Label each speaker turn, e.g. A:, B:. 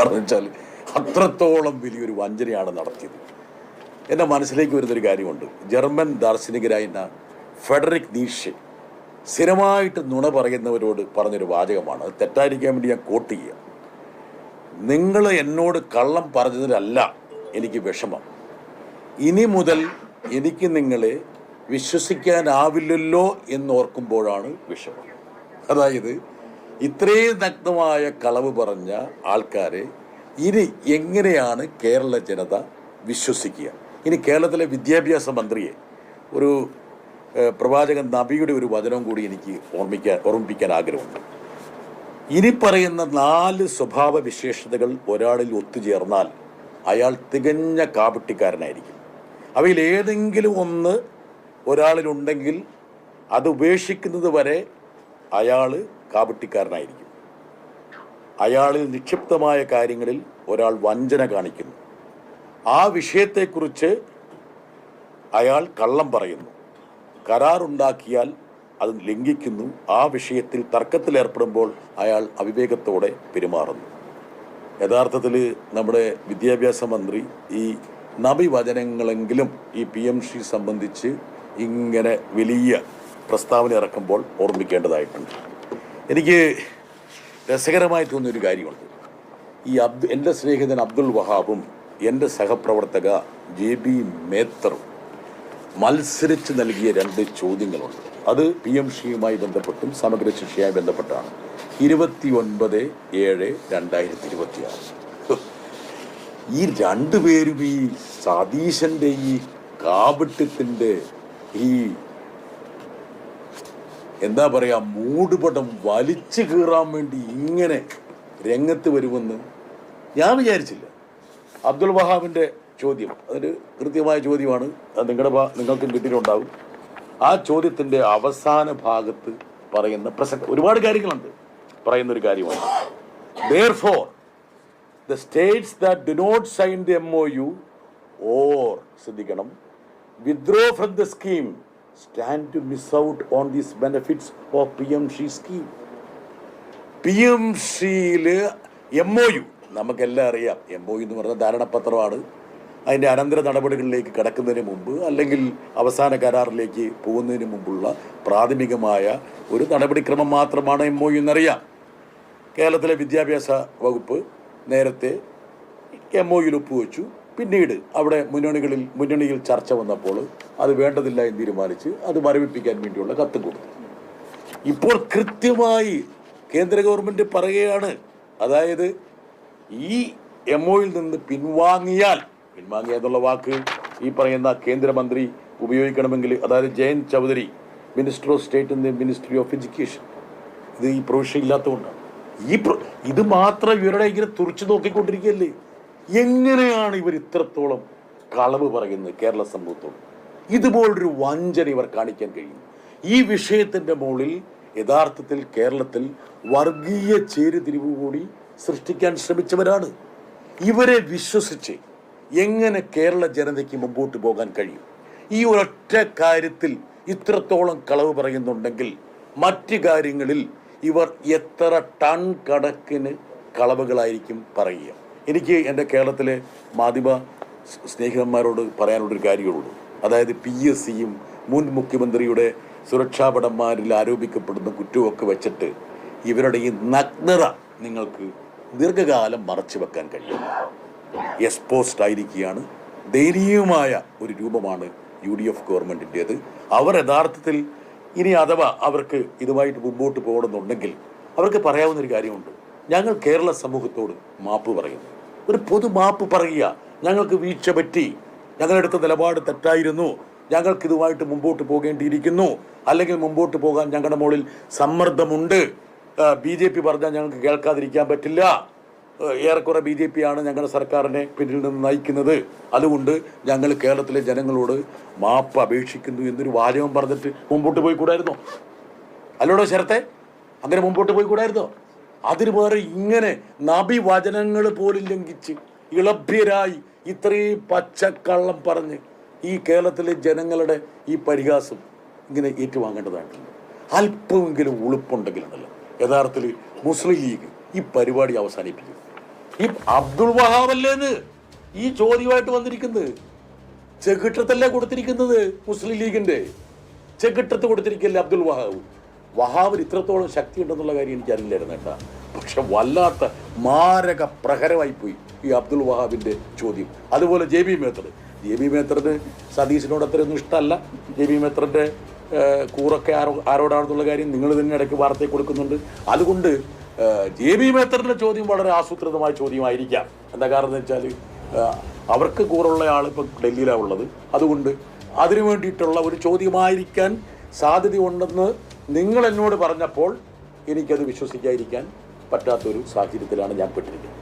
A: കാരണം വെച്ചാൽ അത്രത്തോളം വലിയൊരു വഞ്ചനയാണ് നടത്തിയത്. എൻ്റെ മനസ്സിലേക്ക് വരുന്നൊരു കാര്യമുണ്ട്. ജർമ്മൻ ദാർശനികരായിരുന്ന ഫെഡറിക് നീഷെ സ്ഥിരമായിട്ട് നുണ പറയുന്നവരോട് പറഞ്ഞൊരു വാചകമാണ്. അത് തെറ്റായിരിക്കാൻ വേണ്ടി ഞാൻ കോട്ട് ചെയ്യുക. നിങ്ങൾ എന്നോട് കള്ളം പറഞ്ഞതിലല്ല എനിക്ക് വിഷമം, ഇനി മുതൽ എനിക്ക് നിങ്ങളെ വിശ്വസിക്കാനാവില്ലല്ലോ എന്നോർക്കുമ്പോഴാണ് വിഷമം. അതായത് ഇത്രയും നഗ്നമായ കളവ് പറഞ്ഞ ആൾക്കാരെ ഇനി എങ്ങനെയാണ് കേരള ജനത വിശ്വസിക്കുക? ഇനി കേരളത്തിലെ വിദ്യാഭ്യാസ മന്ത്രിയെ ഒരു പ്രവാചകൻ നബിയുടെ ഒരു വചനവും കൂടി എനിക്ക് ഓർമ്മിപ്പിക്കാൻ ആഗ്രഹമുണ്ട്. ഇനി പറയുന്ന 4 സ്വഭാവ വിശേഷതകൾ ഒരാളിൽ ഒത്തുചേർന്നാൽ അയാൾ തികഞ്ഞ കാപട്യക്കാരനായിരിക്കും. അവയിൽ ഏതെങ്കിലും ഒന്ന് ഒരാളിലുണ്ടെങ്കിൽ അത് ഉപേക്ഷിക്കുന്നത് വരെ അയാൾ കാപട്യക്കാരനായിരിക്കും. അയാളിൽ നിക്ഷിപ്തമായ കാര്യങ്ങളിൽ ഒരാൾ വഞ്ചന കാണിക്കുന്നു, ആ വിഷയത്തെക്കുറിച്ച് അയാൾ കള്ളം പറയുന്നു, കരാറുണ്ടാക്കിയാൽ അത് ലംഘിക്കുന്നു, ആ വിഷയത്തിൽ തർക്കത്തിലേർപ്പെടുമ്പോൾ അയാൾ അവിവേകത്തോടെ പെരുമാറുന്നു. യഥാർത്ഥത്തിൽ നമ്മുടെ വിദ്യാഭ്യാസ മന്ത്രി ഈ നബി വചനങ്ങളെങ്കിലും ഈ PMC സംബന്ധിച്ച് ഇങ്ങനെ വലിയ പ്രസ്താവന ഇറക്കുമ്പോൾ ഓർമ്മിക്കേണ്ടതായിട്ടുണ്ട്. എനിക്ക് രസകരമായി തോന്നിയൊരു കാര്യമുണ്ട്. ഈ എൻ്റെ സ്നേഹിതൻ അബ്ദുൽ വഹാബും എൻ്റെ സഹപ്രവർത്തക JB മേത്തറും മത്സരിച്ച് നൽകിയ 2 ചോദ്യങ്ങളുണ്ട്. അത് PMCയുമായി ബന്ധപ്പെട്ടും സമഗ്ര ശിക്ഷയുമായി ബന്ധപ്പെട്ടാണ്. 29/7/2026. ഈ 2 പേരും ഈ സതീശൻ്റെ ഈ കാപട്യത്തിൻ്റെ ഈ എന്താ പറയുക മൂടുപടം വലിച്ചു കീറാൻ വേണ്ടി ഇങ്ങനെ രംഗത്ത് വരുമെന്ന് ഞാൻ വിചാരിച്ചില്ല. അബ്ദുൽ വഹാബിൻ്റെ ചോദ്യം അതൊരു കൃത്യമായ ചോദ്യമാണ്. അത് നിങ്ങൾക്കും കിട്ടിയിട്ടുണ്ടാകും. ആ ചോദ്യത്തിൻ്റെ അവസാന ഭാഗത്ത് പറയുന്ന ഒരുപാട് കാര്യങ്ങളുണ്ട്. പറയുന്നൊരു കാര്യമാണ്, therefore the states that do not sign the MOU or ശ്രദ്ധിക്കണം withdraw from the scheme stand to miss out on these benefits of PMC scheme. PMCയിൽ MOU നമുക്കെല്ലാം അറിയാം. MOU എന്ന് പറഞ്ഞാൽ ധാരണാപത്രമാണ്. അതിൻ്റെ അനന്തര നടപടികളിലേക്ക് കടക്കുന്നതിന് മുമ്പ് അല്ലെങ്കിൽ അവസാന കരാറിലേക്ക് പോകുന്നതിന് മുമ്പുള്ള പ്രാഥമികമായ ഒരു നടപടിക്രമം മാത്രമാണ് MOU എന്നറിയാം. കേരളത്തിലെ വിദ്യാഭ്യാസ വകുപ്പ് നേരത്തെ MOUയിൽ ഒപ്പുവെച്ചു. പിന്നീട് അവിടെ മുന്നണിയിൽ ചർച്ച വന്നപ്പോൾ അത് വേണ്ടതില്ല എന്ന് തീരുമാനിച്ച് അത് മരവിപ്പിക്കാൻ വേണ്ടിയുള്ള കത്ത് കൊടുത്തു. ഇപ്പോൾ കൃത്യമായി കേന്ദ്ര ഗവൺമെൻറ് പറയുകയാണ്, അതായത് ഈ MOUയിൽ നിന്ന് പിൻവാങ്ങിയ എന്നുള്ള വാക്ക് ഈ പറയുന്ന കേന്ദ്രമന്ത്രി ഉപയോഗിക്കണമെങ്കിൽ, അതായത് Jayant Chaudhary minister of state in the ministry of education, ഇത് ഈ പ്രൊവിഷൻ ഇല്ലാത്തതുകൊണ്ടാണ്. ഇത് മാത്രം ഇവരുടെ ഇങ്ങനെ തുറച്ചു നോക്കിക്കൊണ്ടിരിക്കുകയല്ലേ. എങ്ങനെയാണ് ഇവർ ഇത്രത്തോളം കളവ് പറയുന്നത് കേരള സമൂഹത്തോട്? ഇതുപോലൊരു വഞ്ചന ഇവർ കാണിക്കാൻ കഴിയും. ഈ വിഷയത്തിൻ്റെ മുകളിൽ യഥാർത്ഥത്തിൽ കേരളത്തിൽ വർഗീയ ചേരിതിരിവ് കൂടി സൃഷ്ടിക്കാൻ ശ്രമിച്ചവരാണ്. ഇവരെ വിശ്വസിച്ച് എങ്ങനെ കേരള ജനതയ്ക്ക് മുമ്പോട്ട് പോകാൻ കഴിയും? ഈ ഒരൊറ്റ കാര്യത്തിൽ ഇത്രത്തോളം കളവ് പറയുന്നുണ്ടെങ്കിൽ മറ്റു കാര്യങ്ങളിൽ ഇവർ എത്ര ടൺ കണക്കിന് കളവുകളായിരിക്കും പറയുക? എനിക്ക് എൻ്റെ കേരളത്തിലെ മാധ്യമ സ്നേഹിതന്മാരോട് പറയാനുള്ളൊരു കാര്യമുള്ളൂ. അതായത് PSCയും മുൻ മുഖ്യമന്ത്രിയുടെ സുരക്ഷാഭടന്മാരിൽ ആരോപിക്കപ്പെടുന്ന കുറ്റമൊക്കെ വെച്ചിട്ട് ഇവരുടെ ഈ നഗ്നത നിങ്ങൾക്ക് ദീർഘകാലം മറച്ചു വെക്കാൻ കഴിയും. എക്സ്പോസ്ഡ് ആയിരിക്കുകയാണ്. ദയനീയമായ ഒരു രൂപമാണ് UDF ഗവൺമെൻറ്റിൻ്റേത്. അവർ യഥാർത്ഥത്തിൽ ഇനി അഥവാ അവർക്ക് ഇതുമായിട്ട് മുമ്പോട്ട് പോകണമെന്നുണ്ടെങ്കിൽ അവർക്ക് പറയാവുന്നൊരു കാര്യമുണ്ട്. ഞങ്ങൾ കേരള സമൂഹത്തോട് മാപ്പ് പറയുന്നു, ഒരു പൊതു മാപ്പ് പറയുക. ഞങ്ങൾക്ക് വീഴ്ച പറ്റി, ഞങ്ങളെടുത്ത നിലപാട് തെറ്റായിരുന്നു, ഞങ്ങൾക്ക് ഇതുമായിട്ട് മുമ്പോട്ട് പോകേണ്ടിയിരിക്കുന്നു, അല്ലെങ്കിൽ മുമ്പോട്ട് പോകാൻ ഞങ്ങളുടെ മുകളിൽ സമ്മർദ്ദമുണ്ട്, BJP പറഞ്ഞാൽ ഞങ്ങൾക്ക് കേൾക്കാതിരിക്കാൻ പറ്റില്ല, ഏറെക്കുറെ BJP ആണ് ഞങ്ങളുടെ സർക്കാരിനെ പിന്നിൽ നിന്ന് നയിക്കുന്നത്, അതുകൊണ്ട് ഞങ്ങൾ കേരളത്തിലെ ജനങ്ങളോട് മാപ്പ് അപേക്ഷിക്കുന്നു എന്നൊരു വാചകം പറഞ്ഞിട്ട് മുമ്പോട്ട് പോയി കൂടായിരുന്നോ? അല്ലോടോ ശരത്തെ, അങ്ങനെ മുമ്പോട്ട് പോയി കൂടായിരുന്നോ? അതിന് വേറെ ഇങ്ങനെ നബി വചനങ്ങൾ പോലും ലംഘിച്ച് ഇളഭ്യരായി ഇത്രയും പച്ചക്കള്ളം പറഞ്ഞ് ഈ കേരളത്തിലെ ജനങ്ങളുടെ ഈ പരിഹാസം ഇങ്ങനെ ഏറ്റുവാങ്ങേണ്ടതായിട്ടുണ്ട്. അല്പമെങ്കിലും ഉളുപ്പുണ്ടെങ്കിലുണ്ടല്ലോ യഥാർത്ഥത്തിൽ മുസ്ലിം ലീഗ് ഈ പരിപാടി അവസാനിപ്പിക്കും. ഈ അബ്ദുൾ വഹാബല്ലേന്ന് ഈ ചോദ്യമായിട്ട് വന്നിരിക്കുന്നത്. ചെകിട്ടത്തല്ലേ കൊടുത്തിരിക്കുന്നത്, മുസ്ലിം ലീഗിന്റെ ചെകിട്ടത്ത് കൊടുത്തിരിക്കല്ലേ അബ്ദുൾ വഹാബിന് ഇത്രത്തോളം ശക്തി ഉണ്ടെന്നുള്ള കാര്യം എനിക്കറിയില്ലായിരുന്നു കേട്ടാ. പക്ഷെ വല്ലാത്ത മാരക പ്രഹരമായിപ്പോയി ഈ അബ്ദുൾ വഹാബിന്റെ ചോദ്യം. അതുപോലെ ജെ ബി മേത്തറിന് സതീശിനോട് അത്രയൊന്നും ഇഷ്ടമല്ല. ജെ ബി മേത്തറിന്റെ കൂറൊക്കെ ആരോടാണെന്നുള്ള കാര്യം നിങ്ങൾ തന്നെ ഇടയ്ക്ക് വാർത്തയെ കൊടുക്കുന്നുണ്ട്. അതുകൊണ്ട് ജെ ബി മേത്തറിന്റെ ചോദ്യം വളരെ ആസൂത്രിതമായ ചോദ്യമായിരിക്കാം. എന്താ കാരണം എന്ന് വെച്ചാൽ അവർക്ക് കൂറുള്ള ആൾ ഇപ്പം ഡൽഹിയിലാണ് ഉള്ളത്. അതുകൊണ്ട് അതിനു വേണ്ടിയിട്ടുള്ള ഒരു ചോദ്യമായിരിക്കാൻ സാധ്യതയുണ്ടെന്ന് നിങ്ങൾ എന്നോട് പറഞ്ഞപ്പോൾ എനിക്കത് വിശ്വസിക്കാതിരിക്കാൻ പറ്റാത്തൊരു സാഹചര്യത്തിലാണ് ഞാൻ പെട്ടിരിക്കുന്നത്.